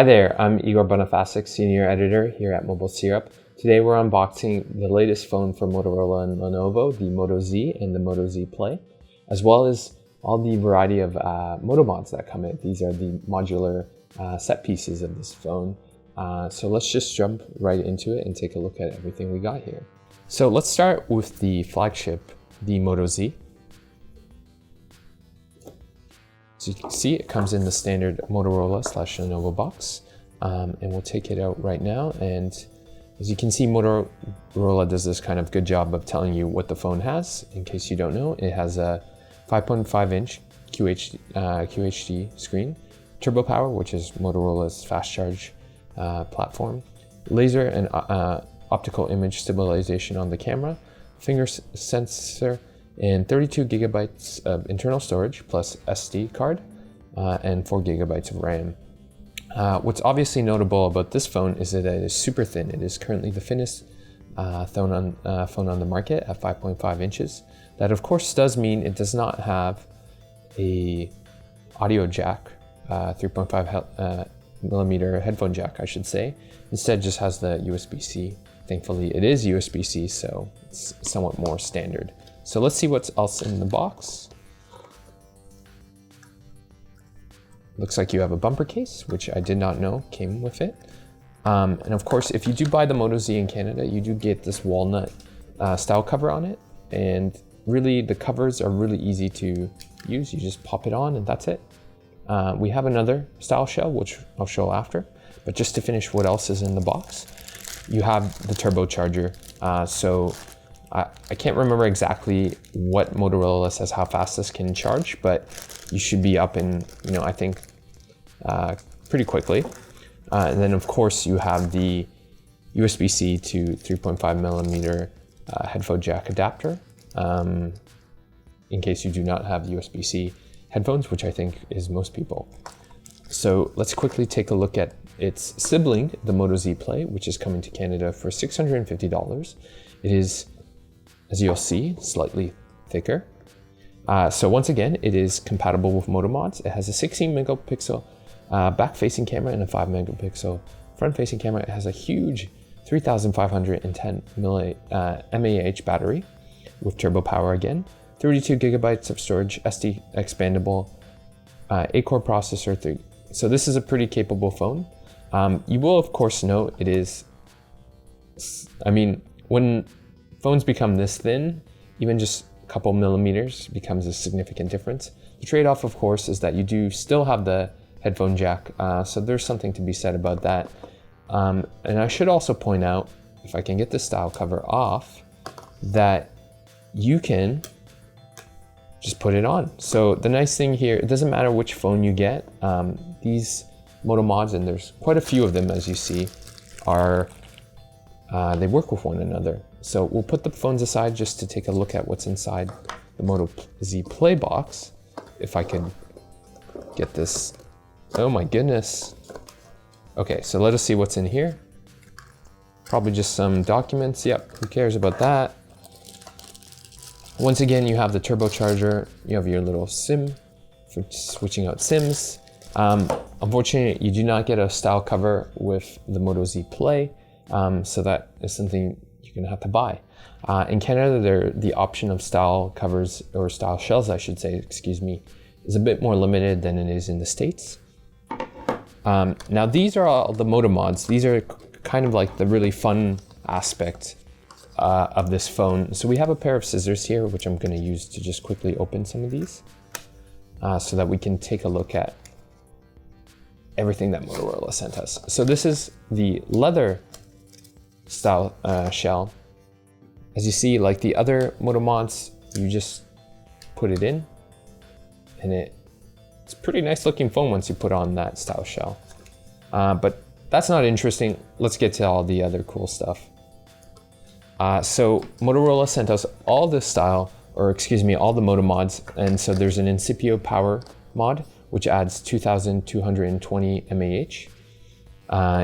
Hi there, I'm Igor Bonifasic, Senior Editor here at Mobile Syrup. Today we're unboxing the latest phone from Motorola and Lenovo, the Moto Z and the Moto Z Play, as well as all the variety of Moto mods that come in. These are the modular set pieces of this phone. So let's just jump right into it and take a look at everything we got here. So let's start with the flagship, the Moto Z. So you can see it comes in the standard Motorola/Lenovo box, and we'll take it out right now. And as you can see, Motorola does this kind of good job of telling you what the phone has. In case you don't know, it has a 5.5-inch QHD screen, turbo power, which is Motorola's fast charge platform, laser and optical image stabilization on the camera, finger sensor, and 32 gigabytes of internal storage plus SD card and 4 gigabytes of RAM. What's obviously notable about this phone is that it is super thin. It is currently the thinnest phone on the market at 5.5 inches. That of course does mean it does not have a audio jack, 3.5 millimeter headphone jack, I should say. Instead, just has the USB-C. Thankfully, it is USB-C, so it's somewhat more standard. So let's see what's else in the box. Looks like you have a bumper case, which I did not know came with it. And of course, if you do buy the Moto Z in Canada, you do get this walnut style cover on it. And really, the covers are really easy to use. You just pop it on and that's it. We have another style shell, which I'll show after. But just to finish what else is in the box, you have the turbocharger. I can't remember exactly what Motorola says how fast this can charge, but you should be up in, I think pretty quickly. And then of course you have the USB-C to 3.5 millimeter headphone jack adapter, in case you do not have USB-C headphones, which I think is most people. So let's quickly take a look at its sibling, the Moto Z Play, which is coming to Canada for $650. It is, as you'll see, slightly thicker. So once again, it is compatible with Moto mods. It has a 16 megapixel back-facing camera and a 5 megapixel front-facing camera. It has a huge 3,510 mAh battery with turbo power again, 32 gigabytes of storage, SD expandable, 8-core processor. So this is a pretty capable phone. You will of course note it is, when phones become this thin, even just a couple millimeters becomes a significant difference. The trade-off, of course, is that you do still have the headphone jack, so there's something to be said about that. And I should also point out, if I can get the style cover off, that you can just put it on. So the nice thing here, it doesn't matter which phone you get. These Moto mods, and there's quite a few of them as you see, are they work with one another. So we'll put the phones aside just to take a look at what's inside the Moto Z Play box. If I could get this. Oh my goodness. Okay, so let us see what's in here. Probably just some documents. Yep, who cares about that? Once again, you have the turbocharger. You have your little SIM for switching out SIMs. Unfortunately, you do not get a style cover with the Moto Z Play. So that is something you're gonna have to buy. In Canada, the option of style covers, or style shells, I should say, is a bit more limited than it is in the States. Now these are all the Moto mods. These are kind of like the really fun aspect of this phone. So we have a pair of scissors here, which I'm gonna use to just quickly open some of these so that we can take a look at everything that Motorola sent us. So this is the leather style shell. As you see, like the other Moto mods, you just put it in and it's a pretty nice looking phone once you put on that style shell. But that's not interesting. Let's get to all the other cool stuff. So Motorola sent us all the style, all the Moto mods. And so there's an Incipio Power mod, which adds 2,220 mAh.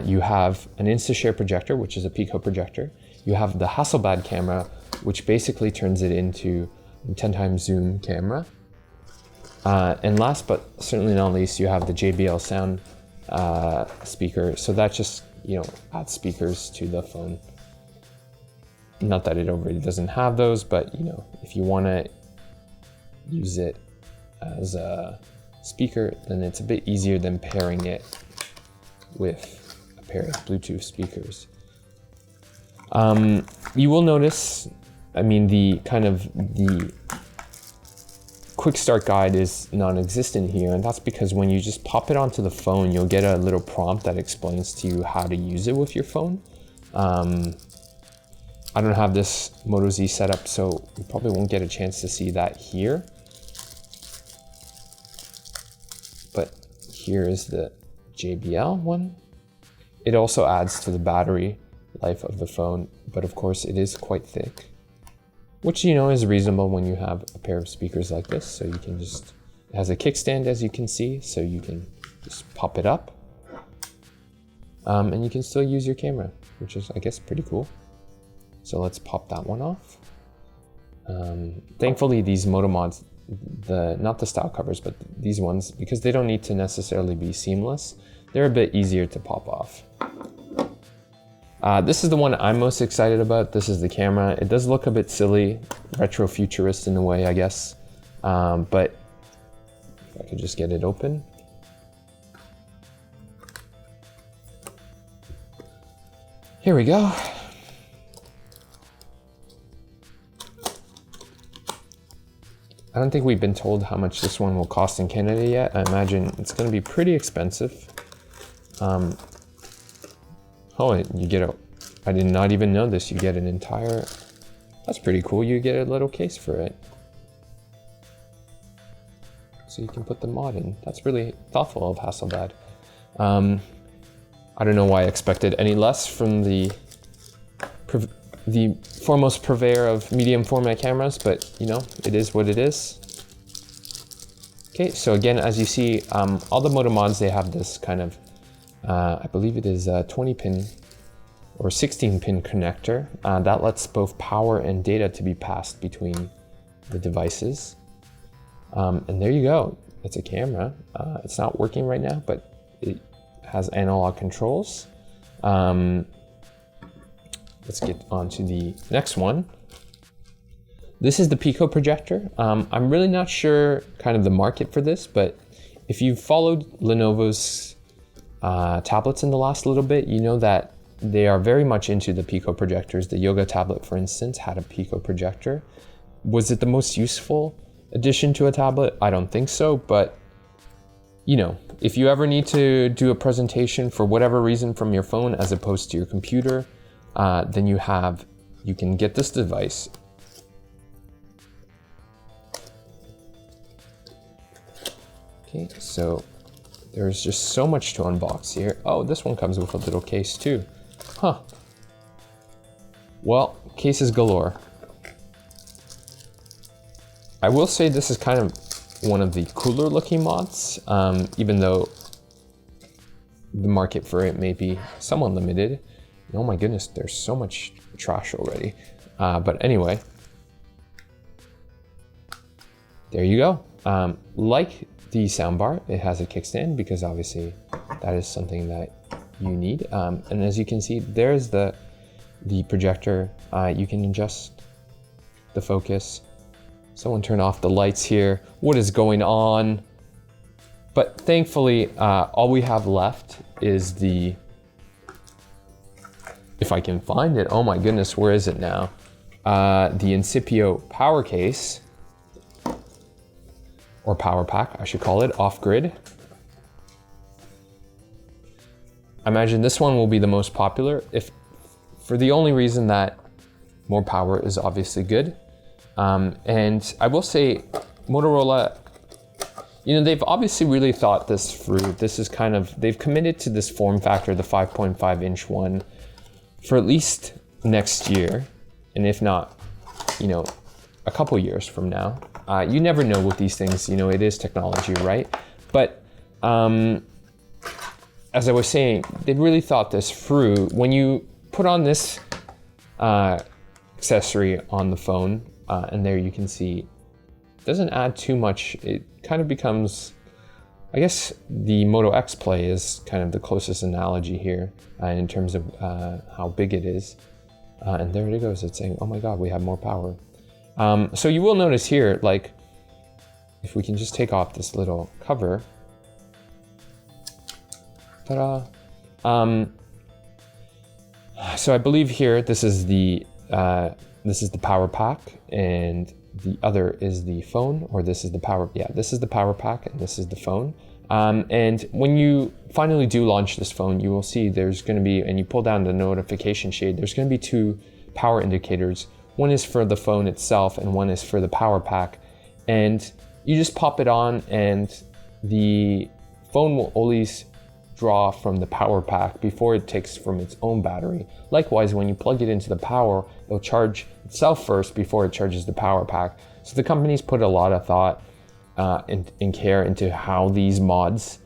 You have an InstaShare projector, which is a Pico projector. You have the Hasselblad camera, which basically turns it into a 10 times zoom camera. And last but certainly not least, you have the JBL sound speaker. So that just, adds speakers to the phone. Not that it already doesn't have those, but if you want to use it as a speaker, then it's a bit easier than pairing it with a pair of Bluetooth speakers. You will notice, the quick start guide is non-existent here, and that's because when you just pop it onto the phone, you'll get a little prompt that explains to you how to use it with your phone. I don't have this Moto Z set up, so you probably won't get a chance to see that here. But here is the JBL one. It also adds to the battery life of the phone, but of course it is quite thick, which is reasonable when you have a pair of speakers like this. So you can it has a kickstand, as you can see, so you can just pop it up, and you can still use your camera, which is, I guess, pretty cool. So let's pop that one off. Thankfully, these Moto Mods, not the style covers, but these ones, because they don't need to necessarily be seamless, they're a bit easier to pop off. This is the one I'm most excited about. This is the camera. It does look a bit silly, retro-futurist in a way, I guess. But if I could just get it open. Here we go. I don't think we've been told how much this one will cost in Canada yet. I imagine it's going to be pretty expensive. You get I did not even know this. You get an entire, that's pretty cool. You get a little case for it. So you can put the mod in. That's really thoughtful of Hasselblad. I don't know why I expected any less from the foremost purveyor of medium format cameras, but it is what it is. Okay, so again, as you see, all the Moto Mods, they have this kind of, I believe it is a 20 pin or 16 pin connector that lets both power and data to be passed between the devices. And there you go, it's a camera. It's not working right now, but it has analog controls. Let's get on to the next one. This is the Pico projector. I'm really not sure kind of the market for this, but if you've followed Lenovo's tablets in the last little bit, you know that they are very much into the Pico projectors. The Yoga tablet, for instance, had a Pico projector. Was it the most useful addition to a tablet? I don't think so, but if you ever need to do a presentation for whatever reason from your phone as opposed to your computer, then you can get this device. Okay, so there's just so much to unbox here. Oh, this one comes with a little case too. Huh. Well, cases galore. I will say this is kind of one of the cooler looking mods, even though the market for it may be somewhat limited. Oh my goodness, there's so much trash already. But anyway, there you go. Like the soundbar, it has a kickstand because obviously that is something that you need. And as you can see, there's the projector. You can adjust the focus. Someone turn off the lights here. What is going on? But thankfully, all we have left is if I can find it, oh my goodness, where is it now? The Incipio power case, or power pack, I should call it, off-grid. I imagine this one will be the most popular, for the only reason that more power is obviously good. And I will say, Motorola, they've obviously really thought this through. This is they've committed to this form factor, the 5.5 inch one, for at least next year, and if not, a couple years from now. You never know with these things, it is technology, right? But as I was saying, they really thought this through. When you put on this accessory on the phone, and there you can see, it doesn't add too much. It kind of becomes I guess the Moto X Play is kind of the closest analogy here in terms of how big it is. And there it goes, it's saying, oh my God, we have more power. So you will notice here, like, if we can just take off this little cover, ta-da. So I believe here, this is the power pack, and the other is the phone, or this is the power, yeah, this is the power pack and this is the phone. And when you finally do launch this phone, you will see there's gonna be, and you pull down the notification shade, there's gonna be two power indicators. One is for the phone itself and one is for the power pack. And you just pop it on and the phone will always draw from the power pack before it takes from its own battery. Likewise, when you plug it into the power, it'll charge itself first before it charges the power pack. So the company's put a lot of thought and care into how these mods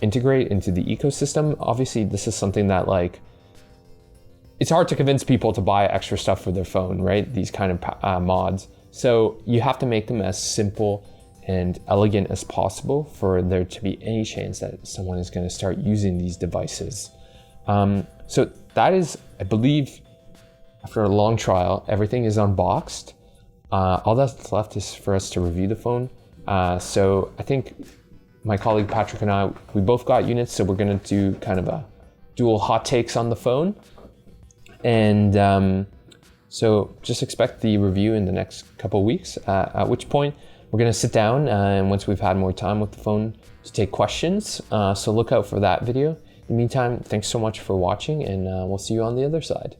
integrate into the ecosystem. Obviously, this is something that, like, it's hard to convince people to buy extra stuff for their phone, right? These kind of mods. So you have to make them as simple and elegant as possible for there to be any chance that someone is going to start using these devices. So that is, I believe, after a long trial, everything is unboxed. All that's left is for us to review the phone. So I think my colleague Patrick and I, we both got units, so we're going to do kind of a dual hot takes on the phone. And so just expect the review in the next couple of weeks, at which point we're going to sit down and once we've had more time with the phone to take questions. So look out for that video. In the meantime, thanks so much for watching, and we'll see you on the other side.